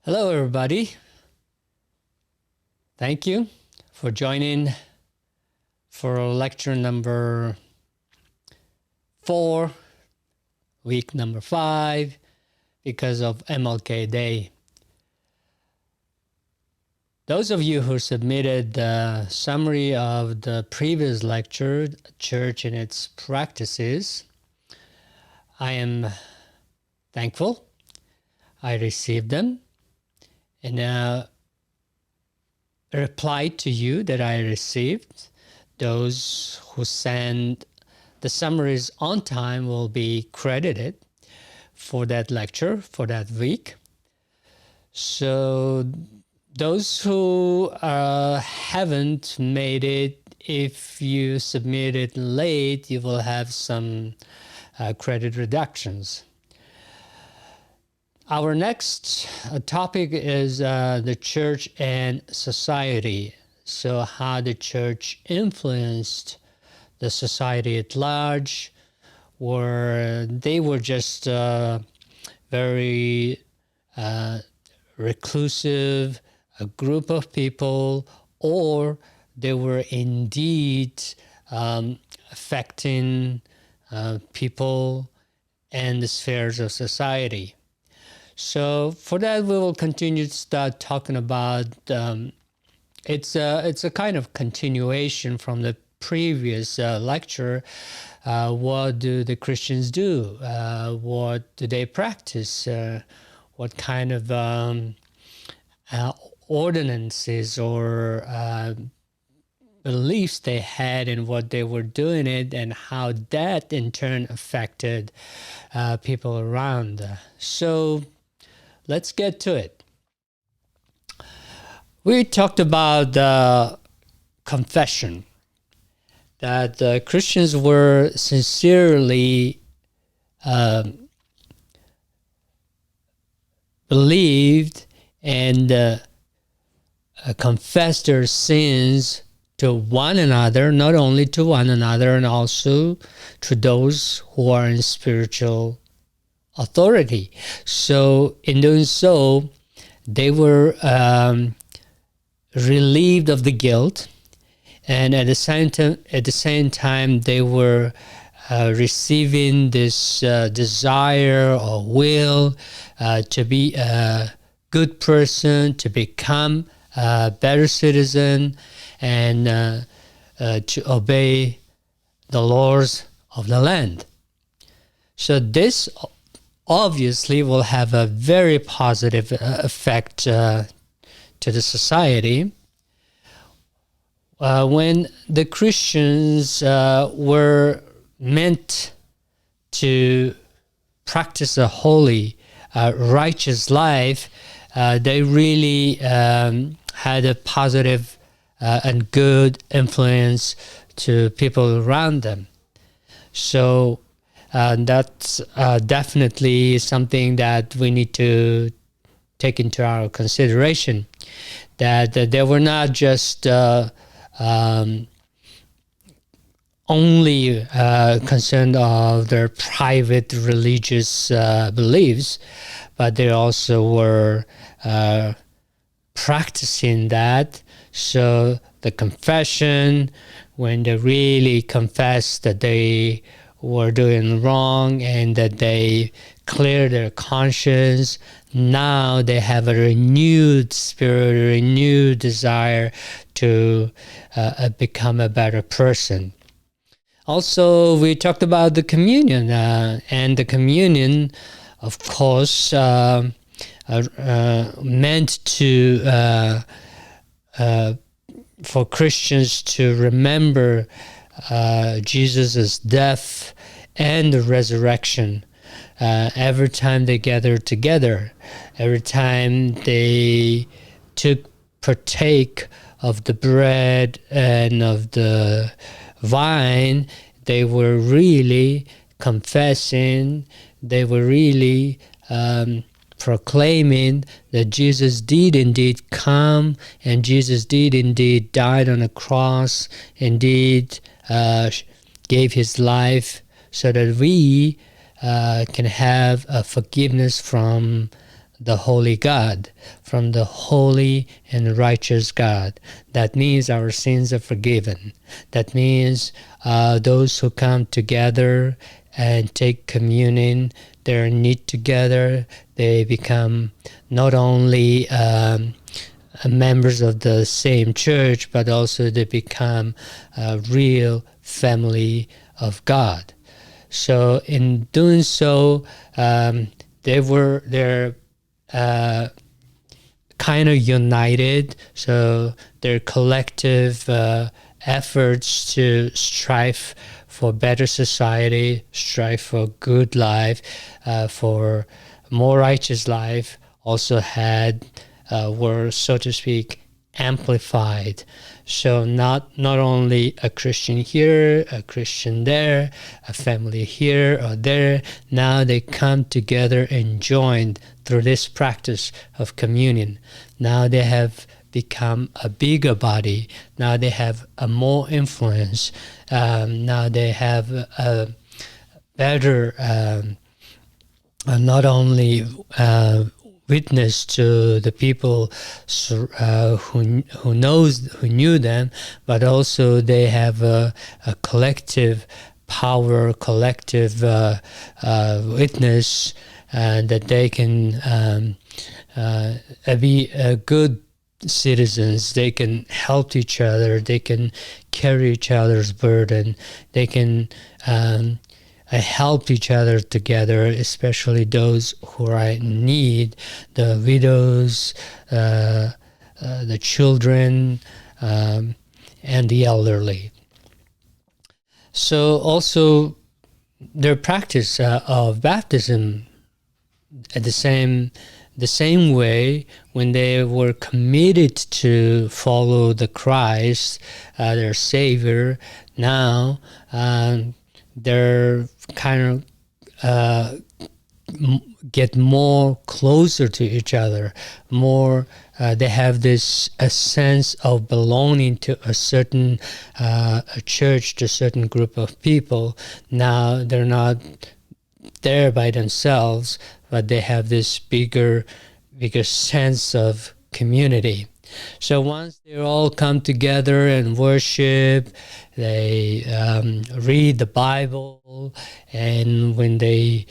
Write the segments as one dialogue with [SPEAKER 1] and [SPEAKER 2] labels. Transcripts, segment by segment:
[SPEAKER 1] Hello, everybody. Thank you for joining for lecture number 4, week number 5, because of MLK Day. Those of you who submitted the summary of the previous lecture, Church and Its Practices, I am thankful. I received them. And reply to you that I received. Those who send the summaries on time will be credited for that lecture, for that week. So those who haven't made it, if you submit it late, you will have some credit reductions. Our next topic is the church and society. So how the church influenced the society at large, or they were just very reclusive, a group of people, or they were indeed affecting people and the spheres of society. So for that, we will continue to start talking about, it's a kind of continuation from the previous lecture. What do the Christians do? What do they practice? What kind of ordinances or beliefs they had in what they were doing it, and how that in turn affected people around. So let's get to it. We talked about confession, that Christians were sincerely believed and confessed their sins to one another, not only to one another, and also to those who are in spiritual authority. So in doing so, they were relieved of the guilt, and at the same time they were receiving this desire or will to be a good person, to become a better citizen, and to obey the laws of the land. So this obviously will have a very positive effect to the society. When the Christians were meant to practice a holy, righteous life, they really had a positive and good influence to people around them. So that's definitely something that we need to take into our consideration, that they were not just only concerned of their private religious beliefs, but they also were practicing that. So the confession, when they really confessed that they were doing wrong and that they clear their conscience, now they have a renewed spirit, a renewed desire to become a better person. Also, we talked about the communion, and the communion, of course, meant to for Christians to remember Jesus' death and the resurrection. Every time they gathered together, every time they partake of the bread and of the wine, they were really confessing, they were really proclaiming that Jesus did indeed come, and Jesus did indeed died on a cross, indeed gave his life so that we can have a forgiveness from the holy God, from the holy and righteous God. That means our sins are forgiven. That means those who come together and take communion, they're knit together, they become not only members of the same church, but also they become a real family of God. So in doing so, they're uh, kind of united. So their collective efforts to strive for better society, strive for good life, for more righteous life, also had were, so to speak, amplified. So not only a Christian here, a Christian there, a family here or there, now they come together and joined through this practice of communion. Now they have become a bigger body. Now they have a more influence. Now they have a better not only witness to the people who knew them, but also they have a collective power, collective witness, that they can be good citizens. They can help each other. They can carry each other's burden. They can help each other together, especially those who are in need, the widows, the children, and the elderly. So also their practice of baptism at the same way, when they were committed to follow the Christ, their Savior, now they're kind of get more closer to each other, more they have this a sense of belonging to a certain a church, to a certain group of people. Now they're not there by themselves, but they have this bigger sense of community. So once they all come together and worship, they read the Bible, and when they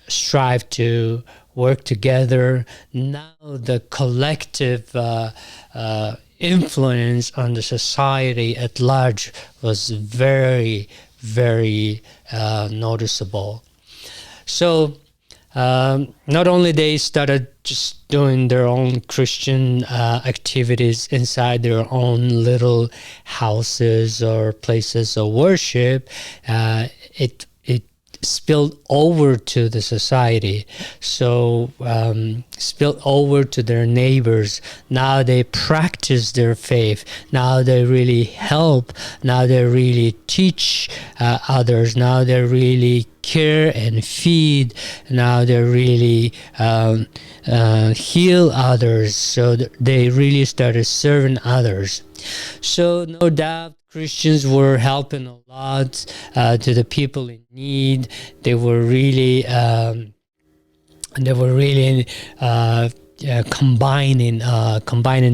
[SPEAKER 1] strive to work together, now the collective influence on the society at large was very, very noticeable. So not only they started just doing their own Christian activities inside their own little houses or places of worship, it spilled over to the society. So spilled over to their neighbors. Now they practice their faith. Now they really help. Now they really teach others. Now they really care and feed. Now they really heal others. So they really started serving others. So no doubt Christians were helping a lot to the people in need. They were really combining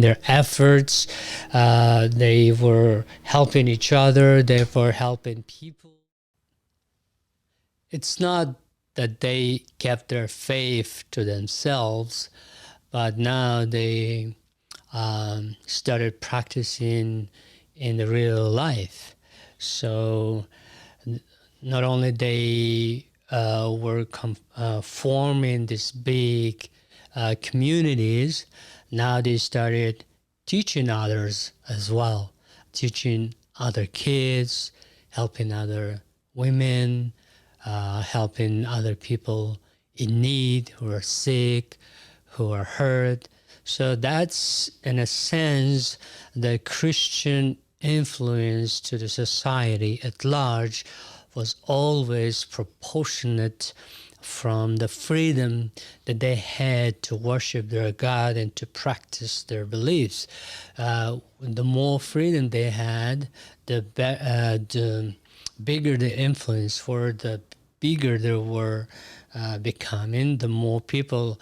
[SPEAKER 1] their efforts. They were helping each other. They were helping people. It's not that they kept their faith to themselves, but now they started practicing in the real life. So not only they were forming these big communities, now they started teaching others as well, teaching other kids, helping other women, helping other people in need who are sick, who are hurt. So that's, in a sense, the Christian influence to the society at large was always proportionate from the freedom that they had to worship their God and to practice their beliefs. The more freedom they had, the bigger the influence, for the bigger they were becoming, the more people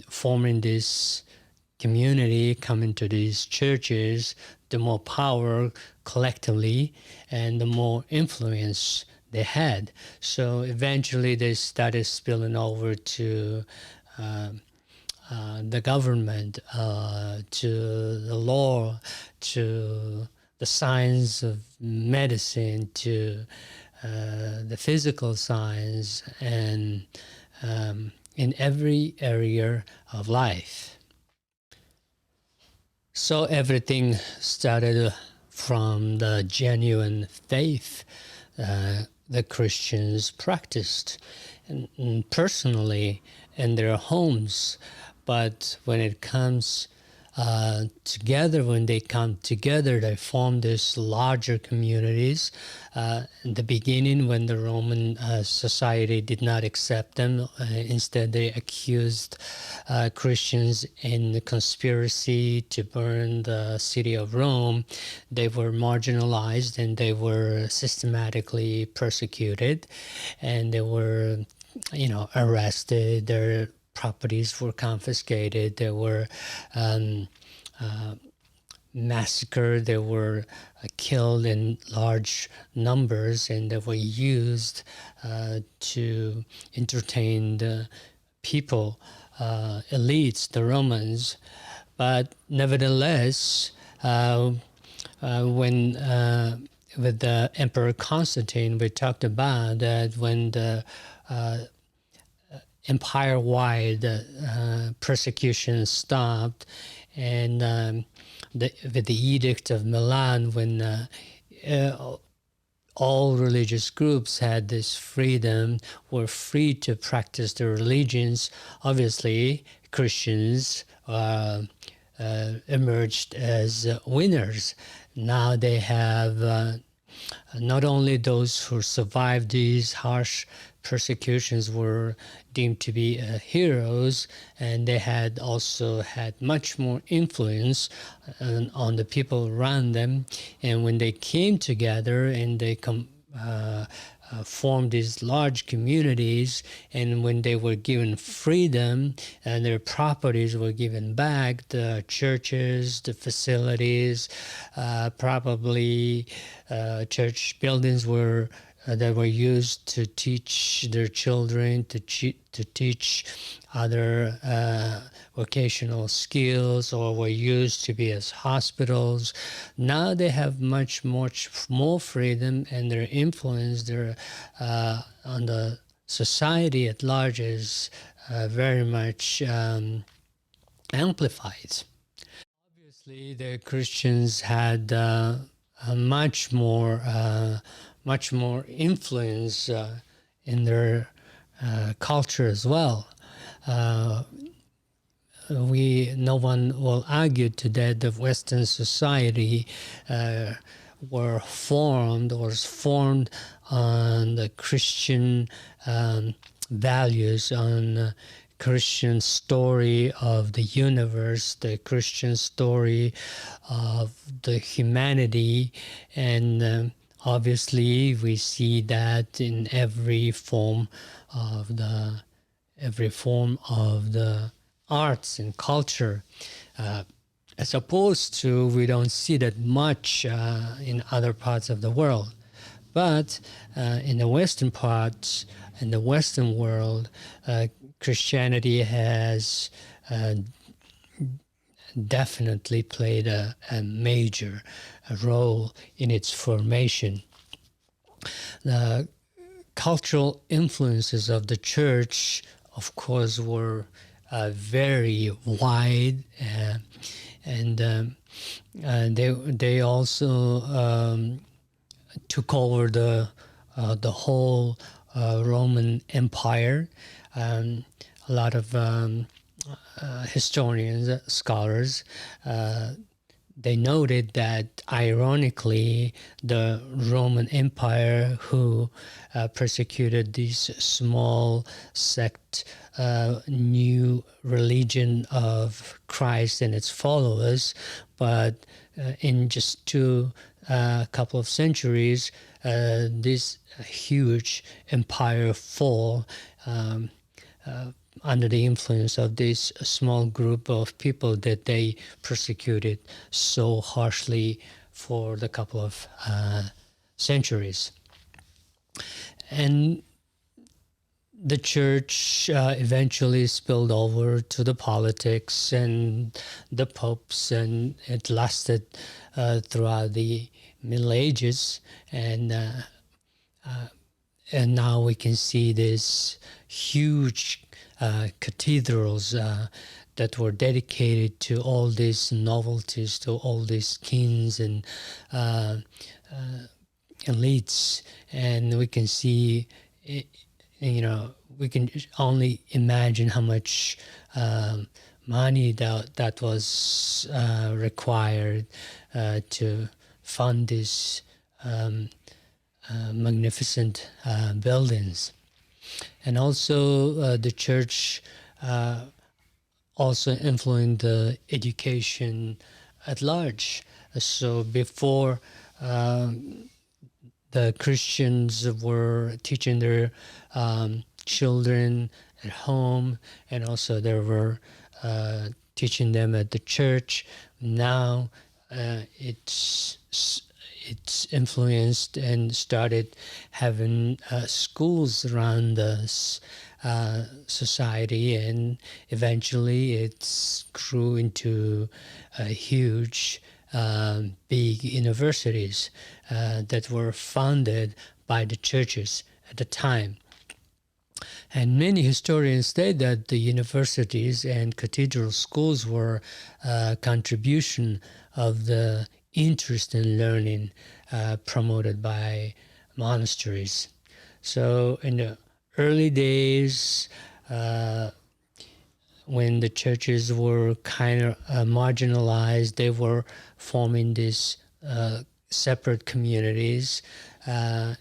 [SPEAKER 1] forming this community, coming to these churches, the more power collectively and the more influence they had. So eventually they started spilling over to the government, to the law, to the science of medicine, to the physical science, and in every area of life. So everything started from the genuine faith the Christians practiced and personally in their homes. But when it comes together, when they come together, they form these larger communities. In the beginning, when the Roman society did not accept them, instead they accused Christians in the conspiracy to burn the city of Rome. They were marginalized and they were systematically persecuted, and they were, arrested. Their properties were confiscated. They were massacred. They were killed in large numbers, and they were used to entertain the people, elites, the Romans. But nevertheless, when with the Emperor Constantine, we talked about that when the empire-wide persecution stopped, and with the Edict of Milan, when all religious groups had this freedom, were free to practice their religions. Obviously, Christians emerged as winners. Now they have not only those who survived these harsh persecutions were deemed to be heroes, and they had also had much more influence on the people around them. And when they came together and they formed these large communities, and when they were given freedom and their properties were given back, the churches, the facilities, probably church buildings were that were used to teach their children, to teach other vocational skills, or were used to be as hospitals. Now they have much more freedom, and their influence on the society at large is very much amplified. Obviously, the Christians had much more influence in their culture as well. No one will argue today that Western society was formed on the Christian values, on Christian story of the universe, the Christian story of the humanity, and obviously we see that in every form of the arts and culture, as opposed to we don't see that much in other parts of the world. But in the Western parts, in the Western world, Christianity has definitely played a major role in its formation. The cultural influences of the church, of course, were very wide, and they also took over the whole Roman Empire. A lot of historians, scholars, they noted that ironically the Roman Empire, who persecuted these small sect, new religion of Christ and its followers, but in just couple of centuries, this huge empire fall under the influence of this small group of people that they persecuted so harshly for the couple of centuries. And the church eventually spilled over to the politics and the popes, and it lasted throughout the Middle Ages, and now we can see these huge cathedrals that were dedicated to all these novelties, to all these kings and elites, and we can see, we can only imagine how much money that was required to fund these magnificent buildings. And also the church also influenced the education at large. So before the Christians were teaching their children at home, and also they were teaching them at the church. Now it's influenced and started having schools around the society, and eventually it grew into huge big universities that were founded by the churches at the time. And many historians state that the universities and cathedral schools were a contribution of the interest in learning promoted by monasteries. So in the early days, when the churches were kind of marginalized, they were forming these separate communities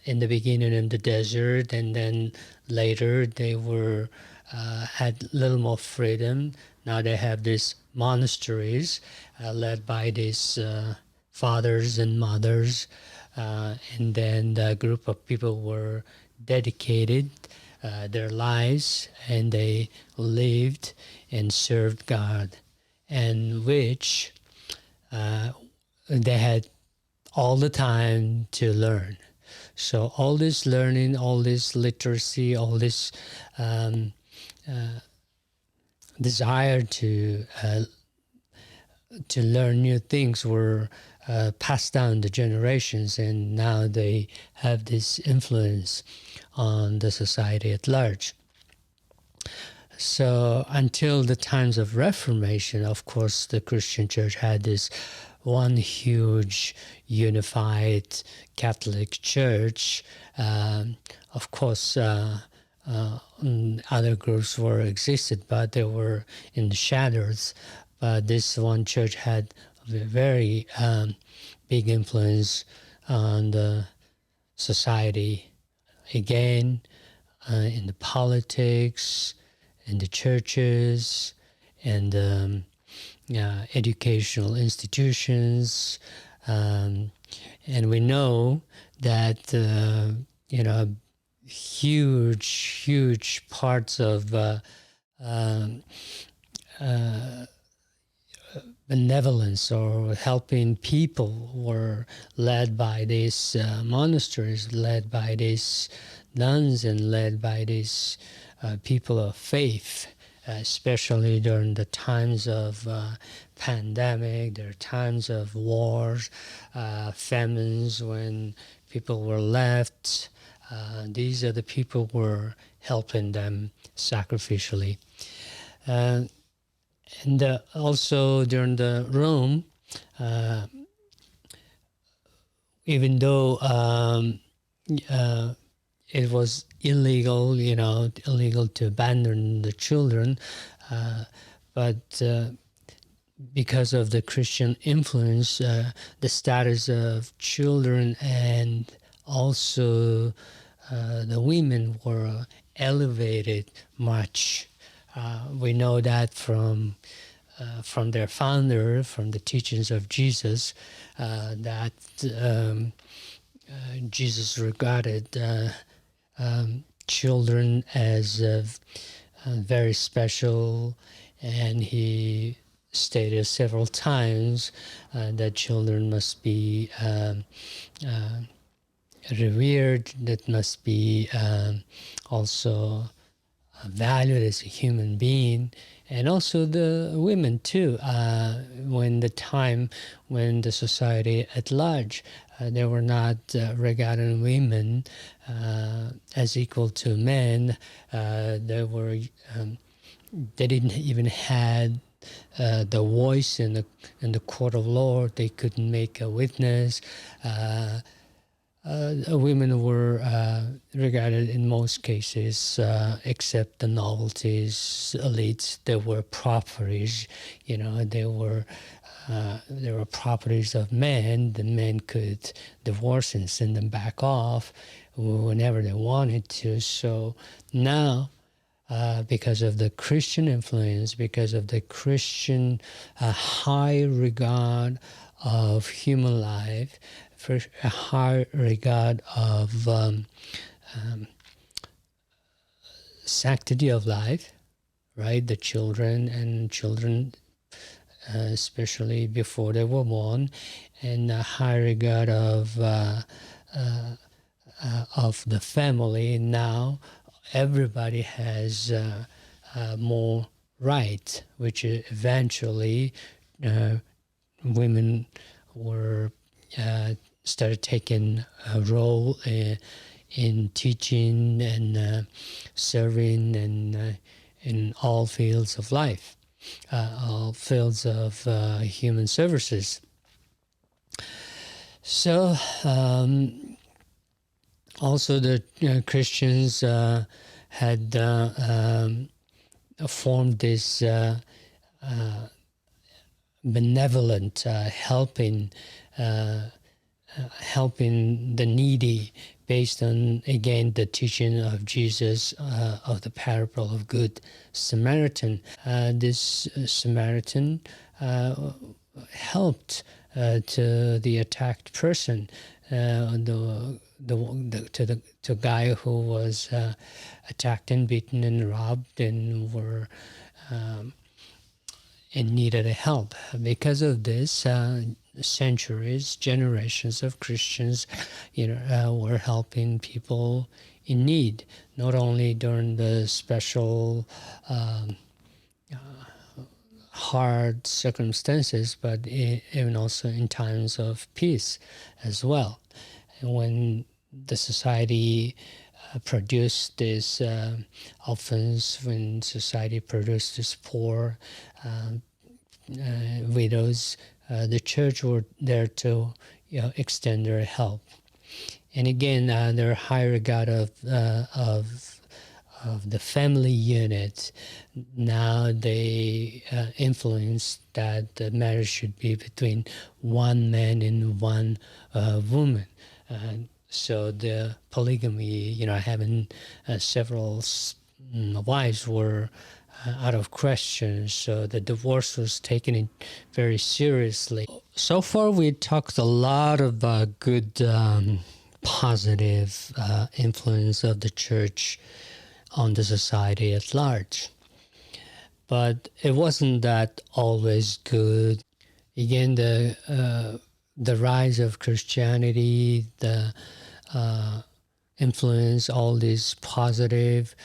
[SPEAKER 1] in the beginning in the desert, and then later they were had a little more freedom. Now they have these monasteries led by these fathers and mothers, and then the group of people were dedicated their lives, and they lived and served God, and which they had all the time to learn. So all this learning, all this literacy, all this desire to learn new things were passed down the generations, and now they have this influence on the society at large. So until the times of Reformation, of course, the Christian Church had this one huge unified Catholic Church. Of course, other groups were existed, but they were in the shadows. But this one church had a very big influence on the society. Again, in the politics, in the churches, and educational institutions, and we know that huge parts of benevolence or helping people were led by these monasteries, led by these nuns, and led by these people of faith, especially during the times of pandemic, there are times of wars, famines, when people were left. These are the people who were helping them sacrificially. And also during the Rome, even though it was illegal to abandon the children, but because of the Christian influence, the status of children and also the women were elevated much. We know that from their founder, from the teachings of Jesus, that Jesus regarded children as very special, and he stated several times that children must be revered, that must be also valued as a human being, and also the women too. When the society at large, they were not regarding women as equal to men. They didn't even had the voice in the court of law. They couldn't make a witness. Women were regarded in most cases, except the novelties elites. They were properties, they were properties of men. The men could divorce and send them back off whenever they wanted to. So now, because of the Christian influence, because of the Christian high regard of human life, for a high regard of sanctity of life, right? The children, especially before they were born, and a high regard of the family. Now, everybody has more rights, which eventually women were started taking a role in teaching and serving and in all fields of life, all fields of human services. So also the Christians had formed this benevolent helping the needy, based on, again, the teaching of Jesus of the parable of Good Samaritan. This Samaritan helped to the attacked person, to the guy who was attacked and beaten and robbed and were and needed a help. Because of this, centuries, generations of Christians, were helping people in need, not only during the special hard circumstances, but even also in times of peace as well. And when the society produced this orphans, when society produced this poor widows, the church were there to extend their help. And again, their high regard of the family unit. Now they influence that the marriage should be between one man and one woman. So the polygamy, having several wives were out of question. So the divorce was taken very seriously. So far, we talked a lot about good, positive influence of the church on the society at large. But it wasn't that always good. Again, the rise of Christianity, the influence, all this positive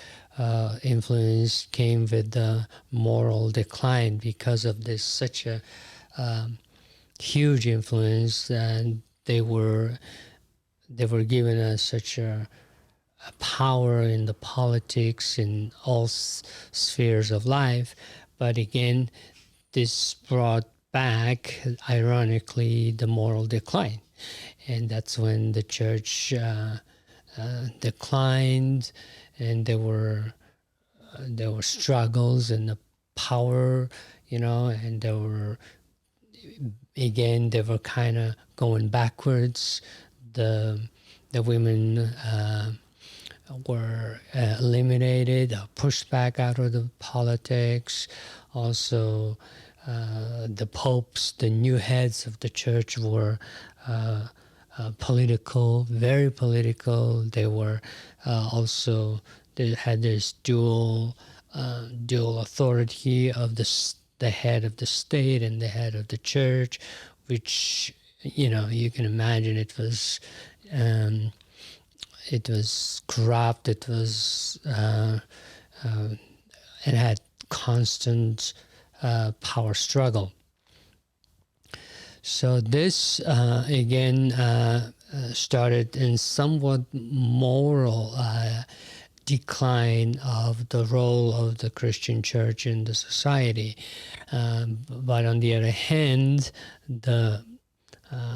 [SPEAKER 1] influence came with the moral decline because of this such a huge influence, and they were given us such a power in the politics in all spheres of life. But again, this brought back, ironically, the moral decline, and that's when the church declined, and there were struggles and the power, and they were kind of going backwards. The women were eliminated, pushed back out of the politics. Also, the popes, the new heads of the church, were political, very political. They were they had this dual dual authority of the head of the state and the head of the church, which you can imagine um, it was corrupt. It had constant power struggle. So this again started in somewhat moral decline of the role of the Christian church in the society. But on the other hand, the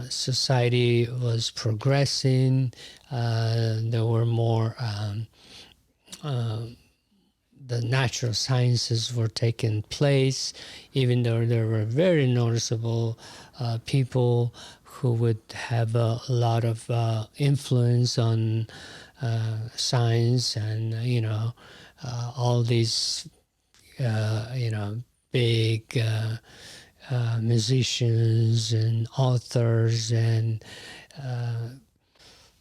[SPEAKER 1] society was progressing. There were more the natural sciences were taking place, even though there were very noticeable people who would have a lot of influence on science and all these big musicians and authors. And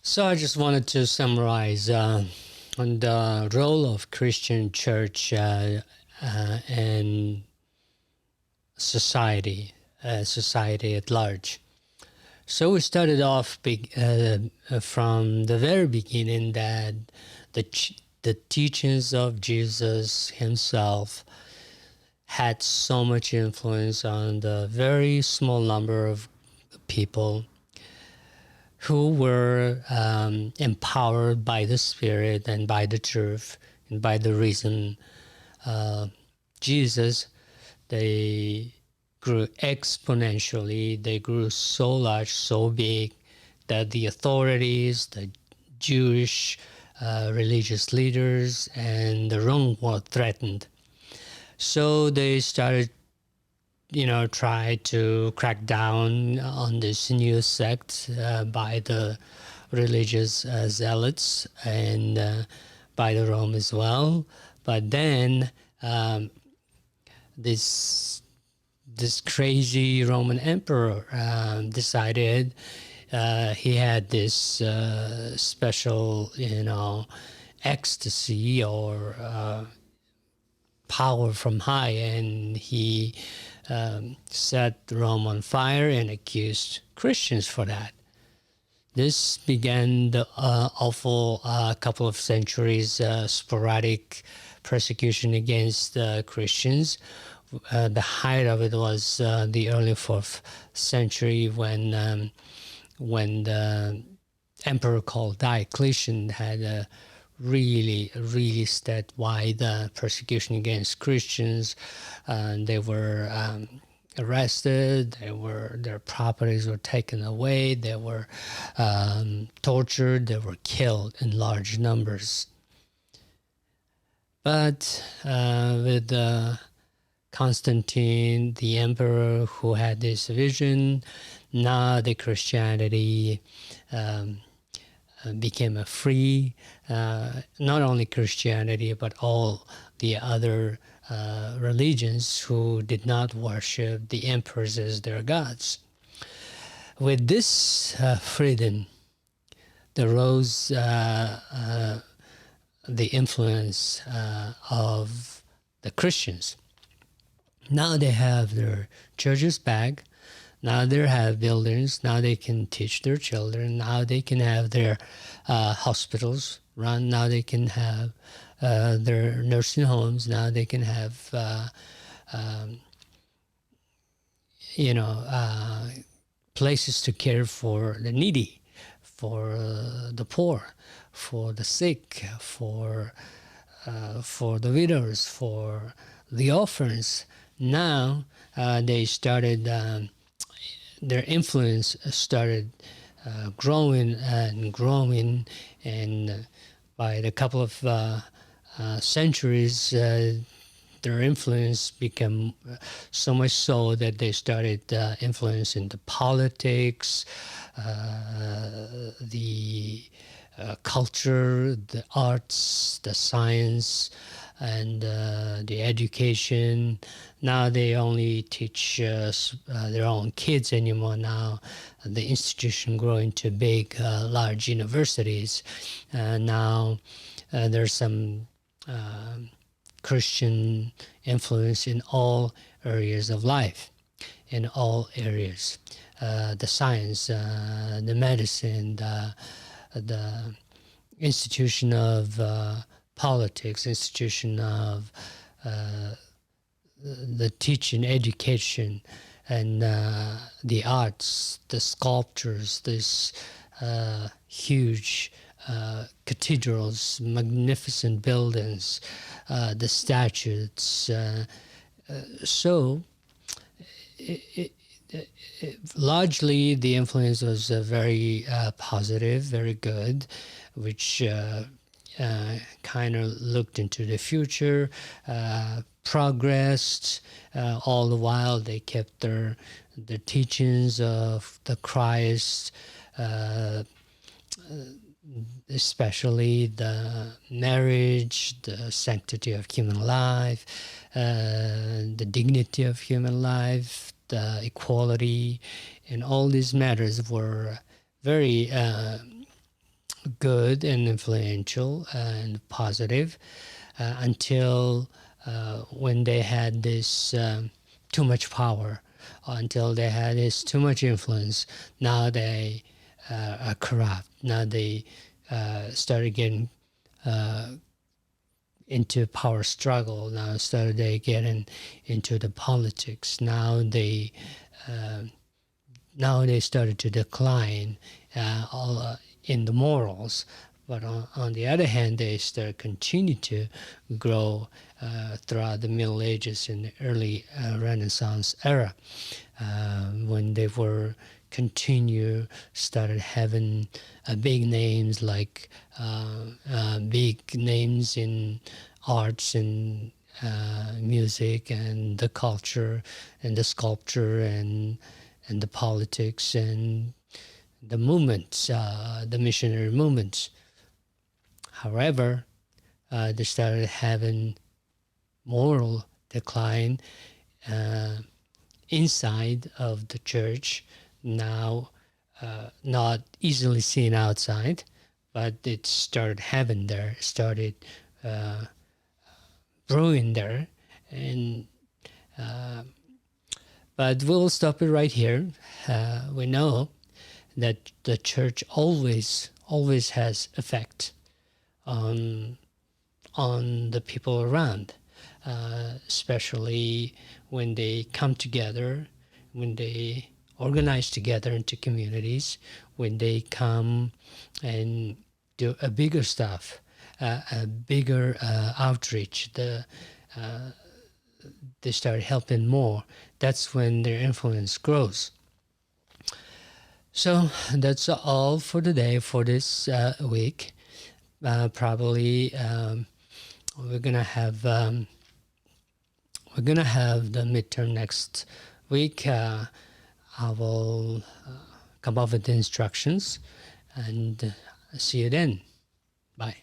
[SPEAKER 1] so I just wanted to summarize on the role of Christian church and society at large. So we started off from the very beginning that the teachings of Jesus himself had so much influence on the very small number of people who were empowered by the Spirit and by the truth and by the reason Jesus. They grew exponentially. They grew so large, so big, that the authorities, the Jewish religious leaders, and the Rome were threatened. So they started, try to crack down on this new sect by the religious zealots and by the Rome as well. But then this crazy Roman emperor decided he had this special, ecstasy or power from high, and he set Rome on fire and accused Christians for that. This began the awful couple of centuries sporadic persecution against Christians. The height of it was the early 4th century when the emperor called Diocletian had a really statewide persecution against Christians. They were arrested. Their properties were taken away. They were tortured. They were killed in large numbers. But with Constantine, the emperor, who had this vision, now the Christianity became a free, not only Christianity, but all the other religions who did not worship the emperors as their gods. With this freedom, there rose the influence of the Christians. Now they have their churches back. Now they have buildings. Now they can teach their children. Now they can have their hospitals run. Now they can have their nursing homes. Now they can have, places to care for the needy, for the poor, for the sick, for the widows, for the orphans. Now they started, their influence started growing and growing, and by the couple of centuries, their influence became so much so that they started influencing the politics, the culture, the arts, the science, and the education. Now they only teach their own kids anymore. Now the institution grow into big, large universities. Now there's some Christian influence in all areas of life, in all areas. The science, the medicine, the institution of politics, institution of the teaching, education, and the arts, the sculptures, this huge cathedrals, magnificent buildings, the statues. So largely the influence was very positive, very good, which kind of looked into the future, progressed. All the while they kept the teachings of the Christ, especially the marriage, the sanctity of human life, the dignity of human life, the equality, and all these matters were very good and influential and positive until when they had this too much power, until they had this too much influence. Now they are corrupt. Now they started getting into power struggle. Now started they getting into the politics. Now they started to decline all in the morals. But on the other hand, they started continue to grow throughout the Middle Ages and the early Renaissance era, when they were started having big names like big names in arts and music and the culture and the sculpture and the politics and the movements, the missionary movements. However, they started having moral decline inside of the church, now not easily seen outside, but it started having there, started brewing there. And but we'll stop it right here. We know that the church always has effect on the people around, especially when they come together, when they organize together into communities, when they come and do a bigger stuff, a bigger outreach. They start helping more. That's when their influence grows. So that's all for today, for this week. Probably we're gonna have the midterm next week. I will come up with the instructions, and see you then. Bye.